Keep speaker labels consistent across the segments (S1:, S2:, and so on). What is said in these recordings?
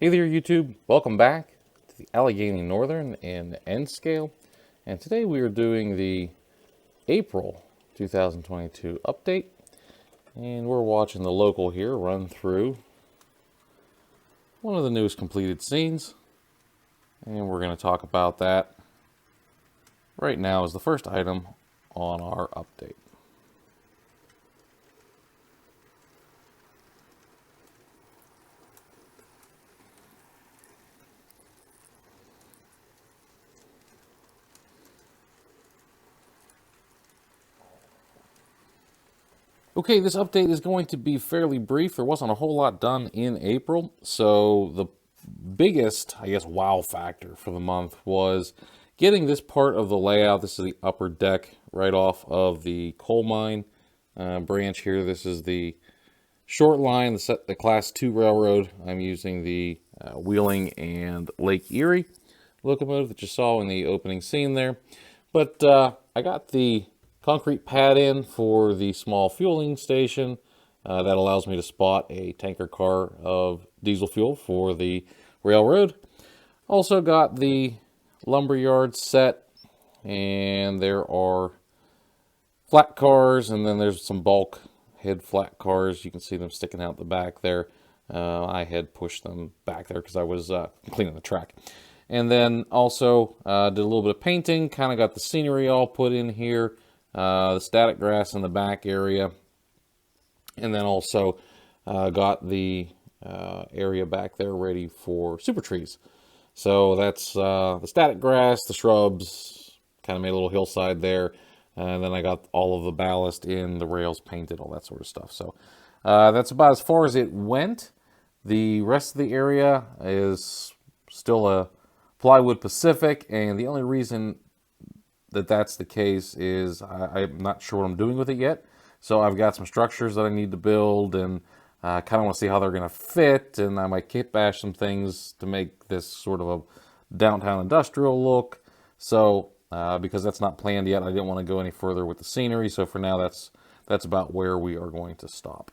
S1: Hey there YouTube, welcome back to the Allegheny Northern N-scale, and today we are doing the April 2022 update, and we're watching the local here run through one of the newest completed scenes, and we're going to talk about that right now as the first item on our update. Okay, this update is going to be fairly brief. There wasn't a whole lot done in April, so the biggest, I guess, wow factor for the month was getting this part of the layout. This is the upper deck right off of the coal mine branch here. This is the short line, the Class 2 railroad. I'm using the Wheeling and Lake Erie locomotive that you saw in the opening scene there. But I got the concrete pad in for the small fueling station that allows me to spot a tanker car of diesel fuel for the railroad. Also got the lumber yard set, and there are flat cars, and then there's some bulk head flat cars. You can see them sticking out the back there. I had pushed them back there because I was cleaning the track. And then also did a little bit of painting, kind of got the scenery all put in here. The static grass in the back area, and then also got the area back there ready for super trees. So that's the static grass, the shrubs, kind of made a little hillside there, and then I got all of the ballast in, the rails painted, all that sort of stuff. So that's about as far as it went. The rest of the area is still a plywood Pacific, and the only reason that's the case is I'm not sure what I'm doing with it yet. So I've got some structures that I need to build, and I kind of want to see how they're going to fit, and I might kit bash some things to make this sort of a downtown industrial look. So because that's not planned yet, I didn't want to go any further with the scenery. So for now, that's about where we are going to stop.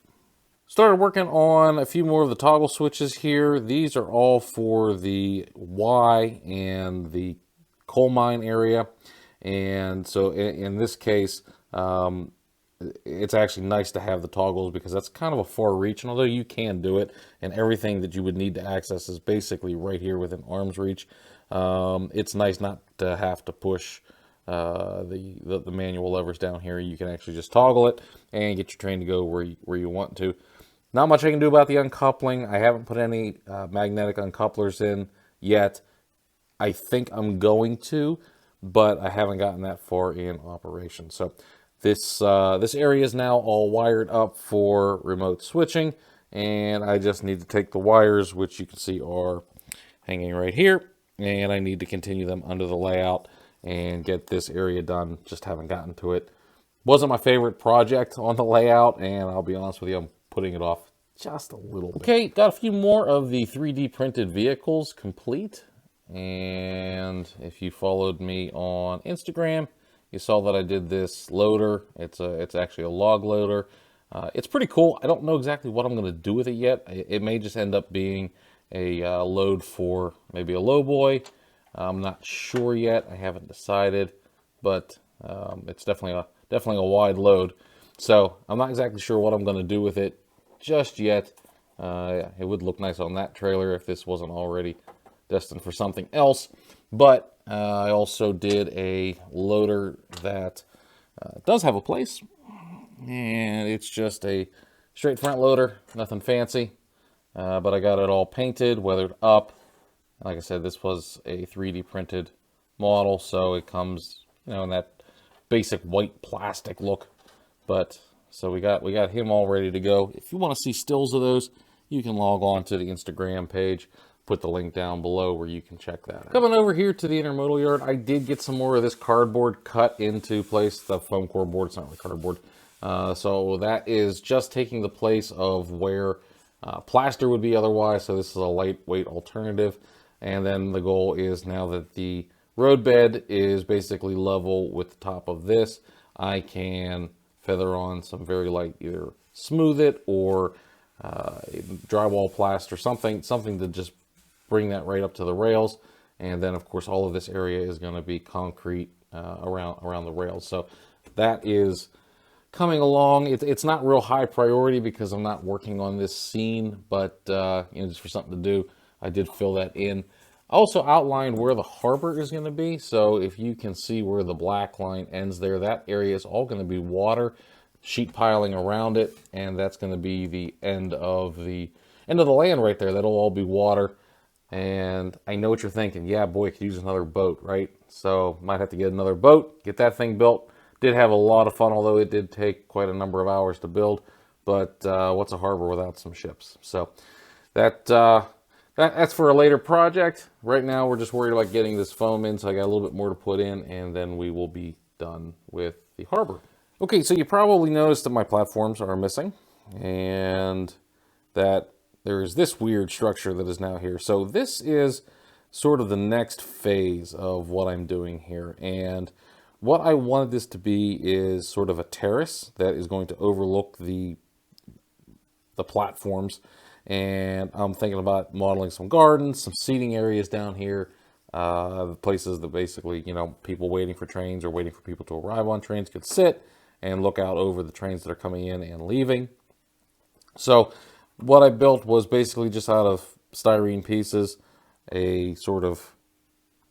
S1: Started working on a few more of the toggle switches here. These are all for the Y and the coal mine area. And so in this case, it's actually nice to have the toggles because that's kind of a far reach. And although you can do it, and everything that you would need to access is basically right here within arm's reach, it's nice not to have to push the manual levers down here. You can actually just toggle it and get your train to go where you want to. Not much I can do about the uncoupling. I haven't put any magnetic uncouplers in yet. I think I'm going to, but I haven't gotten that far in operation. So this area is now all wired up for remote switching, and I just need to take the wires, which you can see are hanging right here, and I need to continue them under the layout and get this area done. Just haven't gotten to it. Wasn't my favorite project on the layout, and I'll be honest with you, I'm putting it off just a little bit. Okay, got a few more of the 3D printed vehicles complete. And if you followed me on Instagram, you saw that I did this loader. It's actually a log loader. It's pretty cool. I don't know exactly what I'm going to do with it yet. It may just end up being a load for maybe a lowboy. I'm not sure yet. I haven't decided, but it's definitely a wide load. So I'm not exactly sure what I'm going to do with it just yet. It would look nice on that trailer if this wasn't already destined for something else. But I also did a loader that does have a place, and it's just a straight front loader, nothing fancy, but I got it all painted, weathered up. Like I said, this was a 3D printed model, so it comes, in that basic white plastic look. But so we got him all ready to go. If you want to see stills of those, you can log on to the Instagram page. Put the link down below where you can check that out. Coming over here to the intermodal yard, I did get some more of this cardboard cut into place, the foam core board. It's not really cardboard. So that is just taking the place of where plaster would be otherwise. So this is a lightweight alternative. And then the goal is, now that the roadbed is basically level with the top of this, I can feather on some very light, either smooth it or drywall plaster, something to just bring that right up to the rails. And then, of course, all of this area is going to be concrete around the rails. So that is coming along. It's not real high priority because I'm not working on this scene, but just for something to do, I did fill that in. I also outlined where the harbor is going to be. So if you can see where the black line ends there, that area is all going to be water, sheet piling around it, and that's going to be the end of the land right there. That'll all be water. And I know what you're thinking. Yeah, boy, I could use another boat, right? So might have to get another boat, get that thing built. Did have a lot of fun, although it did take quite a number of hours to build. But what's a harbor without some ships? So that's for a later project. Right now, we're just worried about getting this foam in, so I got a little bit more to put in, and then we will be done with the harbor. Okay, so you probably noticed that my platforms are missing, and that there's this weird structure that is now here. So this is sort of the next phase of what I'm doing here, and what I wanted this to be is sort of a terrace that is going to overlook the platforms. And I'm thinking about modeling some gardens, some seating areas down here, places that basically, people waiting for trains or waiting for people to arrive on trains could sit and look out over the trains that are coming in and leaving. So what I built was basically just out of styrene pieces, a sort of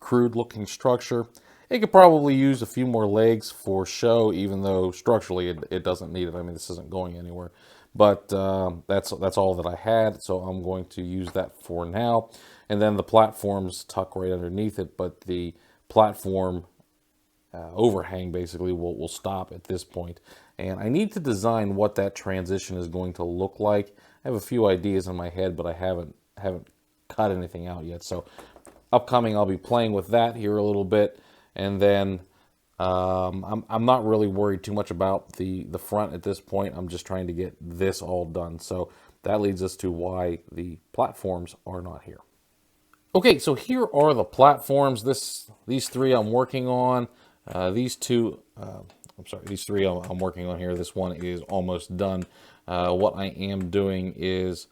S1: crude looking structure. It could probably use a few more legs for show, even though structurally it doesn't need it. I mean, this isn't going anywhere. But that's all that I had, so I'm going to use that for now. And then the platforms tuck right underneath it, but the platform overhang basically will stop at this point. And I need to design what that transition is going to look like. I have a few ideas in my head, but I haven't cut anything out yet. So upcoming, I'll be playing with that here a little bit, and then I'm not really worried too much about the front at this point. I'm just trying to get this all done. So that leads us to why the platforms are not here. Okay, so here are the platforms. These three I'm working on. These three I'm working on here. This one is almost done. What I am doing is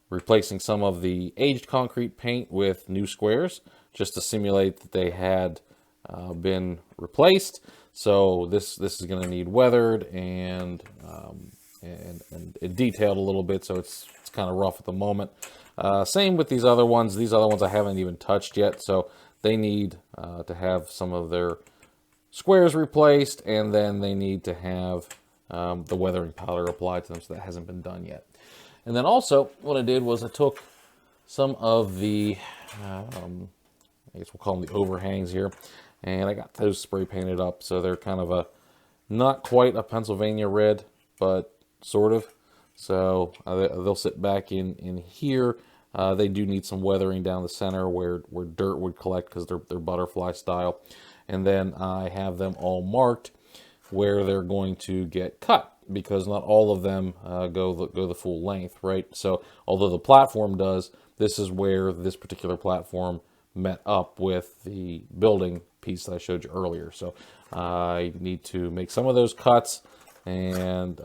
S1: replacing some of the aged concrete paint with new squares, just to simulate that they had been replaced. So this is going to need weathered and detailed a little bit, so it's kind of rough at the moment. Same with these other ones. These other ones I haven't even touched yet, so they need to have some of their squares replaced, and then they need to have the weathering powder applied to them, so that hasn't been done yet. And then also what I did was I took some of the I guess we'll call them the overhangs here, and I got those spray painted up, so they're kind of not quite a Pennsylvania red, but sort of. So they'll sit back in here. They do need some weathering down the center where dirt would collect because they're butterfly style. And then I have them all marked where they're going to get cut, because not all of them go the full length, right? So although the platform does, this is where this particular platform met up with the building piece that I showed you earlier. So I need to make some of those cuts and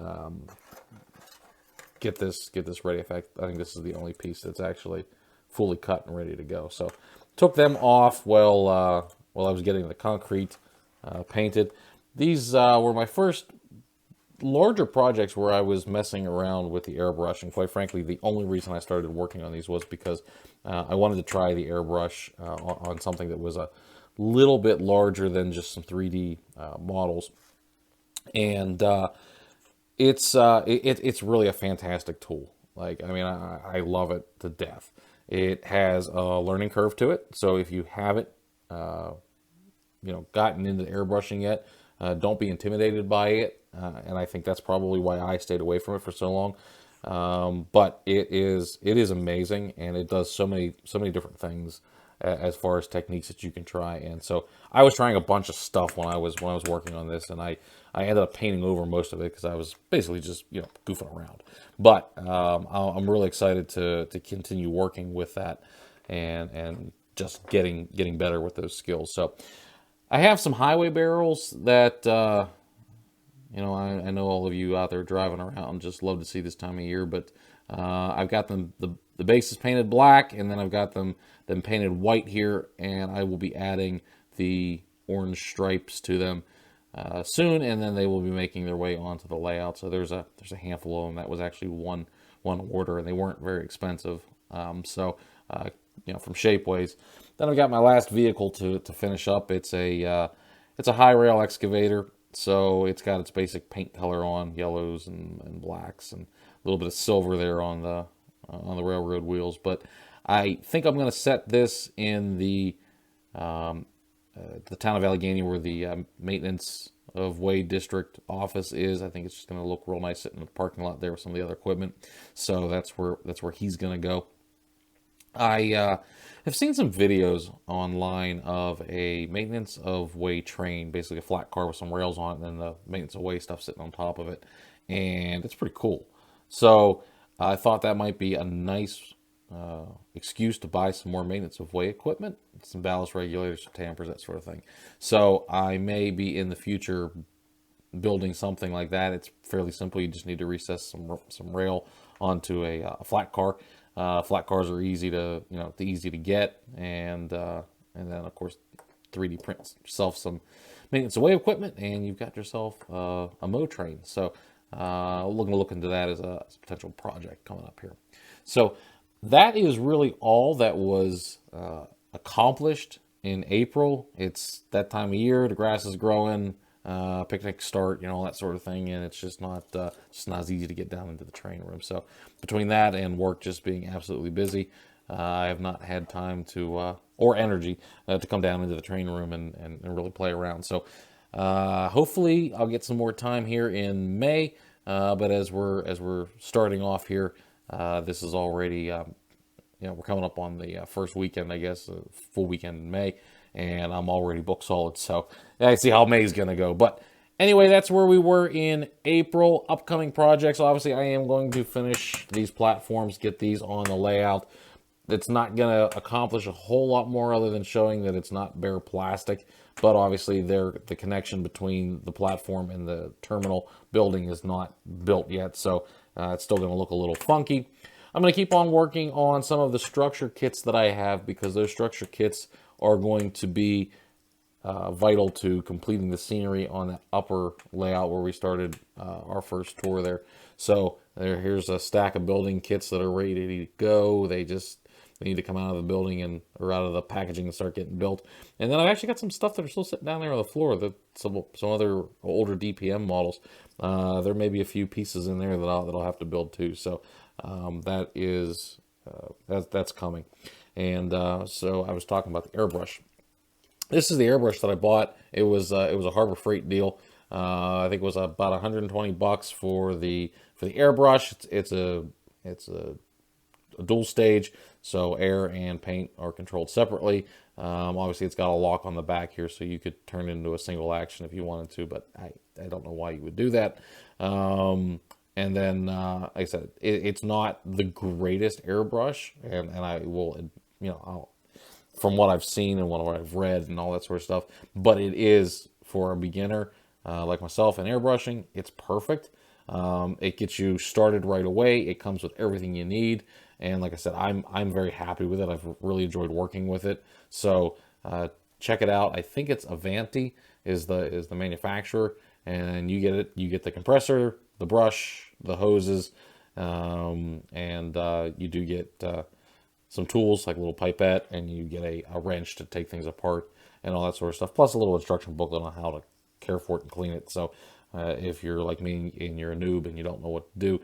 S1: get this ready. In fact, I think this is the only piece that's actually fully cut and ready to go. So took them off while I was getting the concrete painted. These were my first larger projects where I was messing around with the airbrush, and quite frankly, the only reason I started working on these was because I wanted to try the airbrush on something that was a little bit larger than just some 3D models. And it's really a fantastic tool. Like, I mean, I love it to death. It has a learning curve to it, so if you haven't gotten into airbrushing yet, don't be intimidated by it. And I think that's probably why I stayed away from it for so long. But it is amazing, and it does so many different things as far as techniques that you can try. And so I was trying a bunch of stuff when I was working on this, and I ended up painting over most of it because I was basically just goofing around. But I'm really excited to continue working with that and just getting better with those skills. So I have some highway barrels that I know all of you out there driving around just love to see this time of year, but I've got them the the base is painted black, and then I've got them painted white here, and I will be adding the orange stripes to them soon, and then they will be making their way onto the layout. So there's a handful of them. That was actually one order, and they weren't very expensive. From Shapeways. Then I've got my last vehicle to finish up. It's a high rail excavator. So it's got its basic paint color on, yellows and blacks, and a little bit of silver there on the railroad wheels. But I think I'm going to set this in the town of Allegheny, where the maintenance of way district office is. I think it's just going to look real nice sitting in the parking lot there with some of the other equipment. So that's where he's going to go. I have seen some videos online of a maintenance of way train, basically a flat car with some rails on it, and then the maintenance of way stuff sitting on top of it, and it's pretty cool. So I thought that might be a nice excuse to buy some more maintenance of way equipment, some ballast regulators, some tampers, that sort of thing. So I may be in the future building something like that. It's fairly simple. You just need to recess some rail onto a flat car. Flat cars are easy to get, and then of course 3D print yourself some maintenance of way equipment, and you've got yourself a mow train. So we're going to look into that as a potential project coming up here. So that is really all that was accomplished in April. It's that time of year. The grass is growing. Picnic start, all that sort of thing, and it's just not as easy to get down into the train room. So between that and work just being absolutely busy, I have not had time to or energy to come down into the train room and really play around. So hopefully I'll get some more time here in May. But as we're starting off here, this is already we're coming up on the first weekend, I guess, full weekend in May. And I'm already booked solid, so I see how May's going to go. But anyway, that's where we were in April. Upcoming projects, obviously, I am going to finish these platforms, get these on the layout. It's not going to accomplish a whole lot more other than showing that it's not bare plastic. But obviously, the connection between the platform and the terminal building is not built yet, so it's still going to look a little funky. I'm going to keep on working on some of the structure kits that I have, because those structure kits are going to be vital to completing the scenery on that upper layout where we started our first tour there. So here's a stack of building kits that are ready to go. They need to come out of the building or out of the packaging and start getting built. And then I've actually got some stuff that are still sitting down there on the floor, some other older DPM models. There may be a few pieces in there that I'll have to build too. So that's coming. And so I was talking about the airbrush. This is the airbrush that I bought. It was a Harbor Freight deal. I think it was about 120 bucks for the airbrush. It's a dual stage, so air and paint are controlled separately. Obviously, it's got a lock on the back here, so you could turn it into a single action if you wanted to, but I don't know why you would do that. And then, like I said, it's not the greatest airbrush, and I will, from what I've seen and what I've read and all that sort of stuff, but it is, for a beginner like myself in airbrushing, it's perfect. It gets you started right away. It comes with everything you need, and like I said, I'm very happy with it. I've really enjoyed working with it. So check it out. I think it's Avanti is the manufacturer, and you get the compressor, the brush, the hoses, and you do get some tools like a little pipette, and you get a wrench to take things apart and all that sort of stuff, plus a little instruction booklet on how to care for it and clean it. So if you're like me and you're a noob and you don't know what to do,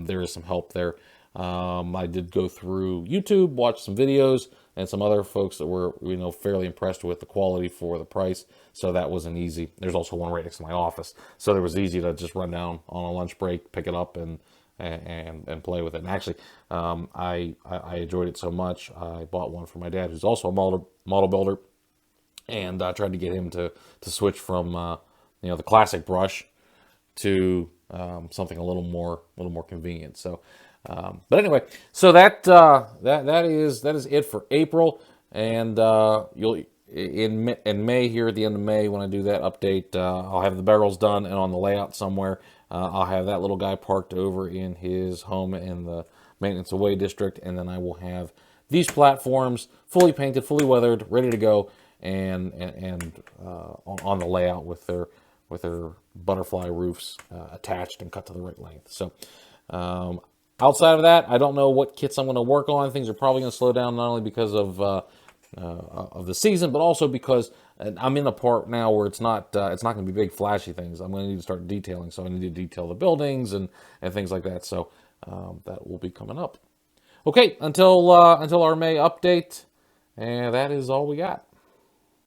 S1: there is some help there. I did go through YouTube, watch some videos, and some other folks that were fairly impressed with the quality for the price. So that wasn't easy. There's also one right next to my office, so it was easy to just run down on a lunch break, pick it up, and play with it. And actually, I enjoyed it so much, I bought one for my dad, who's also a model builder, and I tried to get him to switch from the classic brush to something a little more convenient. So. But anyway, so that is it for April, and you'll in May, here at the end of May, when I do that update, I'll have the barrels done, and on the layout somewhere, I'll have that little guy parked over in his home in the maintenance away district, and then I will have these platforms fully painted, fully weathered, ready to go, and on the layout with their butterfly roofs attached and cut to the right length. So outside of that, I don't know what kits I'm going to work on. Things are probably going to slow down, not only because of the season, but also because I'm in the part now where it's not going to be big flashy things. I'm going to need to start detailing, so I need to detail the buildings and things like that. So that will be coming up. Okay, until our May update, and that is all we got.